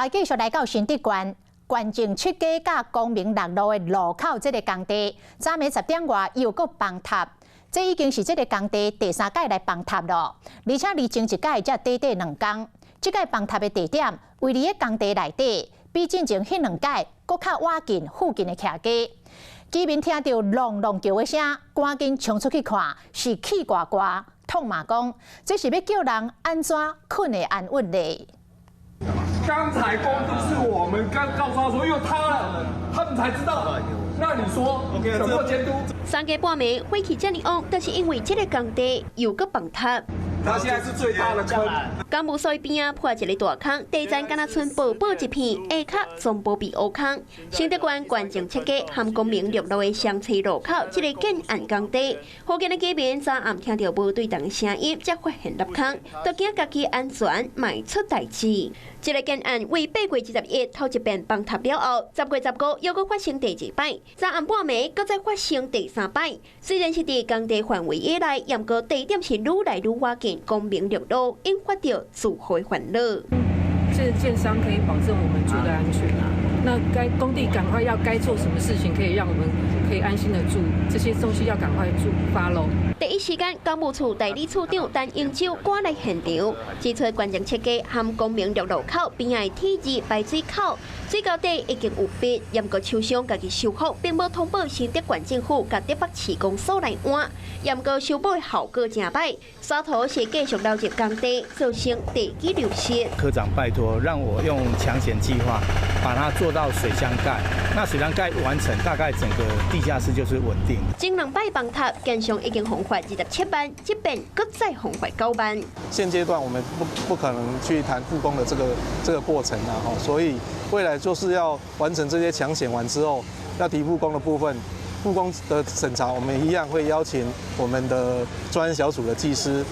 来继续来到新竹县前7街甲光明六路的路口这个工地，昨暝10点外又搁崩塌。这已经是这个工地第3届来崩塌了，而且离前一届才短2天。这届崩塌的地点位伫个工地内底，比之前迄2届搁较瓦近附近的徛家。居民听到隆隆叫的声，赶紧冲出去看，是气呱呱，痛骂讲，这是要叫人安怎困会安稳呢？刚才公布是我们刚告诉他说又塌了，他们才知道。那你说怎么监督？3个半暝火气这么旺，但是因为这个工地又搁崩塌。它现在是最大的坑。公务所边啊破一个大坑，地站敢若剩薄薄一片，下卡全部被挖空。新竹县前7街和光明6路的相车路口，这个建案工地，附近的居民早暗听到无对等声音，才发现入坑，都惊家己安全，迈出代志。这个建案为8月21日头一遍崩塌了后，10月15又搁发生第2摆，昨暗半暝搁再发生第3摆。虽然是伫工地范围以内，但过地点是愈来愈瓦近光明6路，引发着住户的烦恼。这建商可以保证我们住的安全啊。那工地赶快要该做什么事情，可以让我们可以安心的住，这些东西要赶快follow。第一时间，公务处代理处长陈英洲赶来现场，指出关键7街和光明6路口边的 T2排水口水沟底已经有壁，但过厂商家己修复，并无通报新竹县政府甲台北市公所来换，但过修补的效果真歹，沙土是继续流入工地，造成地基流失。科长拜托让我用抢险计划把它做到水箱盖，那水箱盖完成，大概整个地下室就是稳定。前2摆崩塌，建商已经红发27万，这边搁再红发9万。现阶段我们不可能去谈复工的这个过程啊，所以未来就是要完成这些抢险完之后，要提复工的部分。复工的审查，我们一样会邀请我们的专案小组的技师，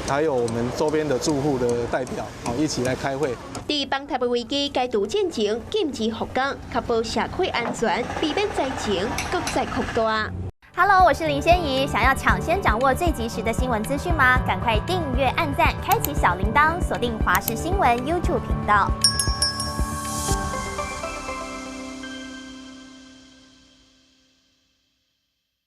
还有我们周边的住户的代表，一起来开会。在崩塌的危机该度进前，禁止复工，确保社区安全，避免灾情搁再扩大。Hello， 我是林仙怡。想要抢先掌握最及时的新闻资讯吗？赶快订阅、按赞、开启小铃铛，锁定华视新闻 YouTube 频道。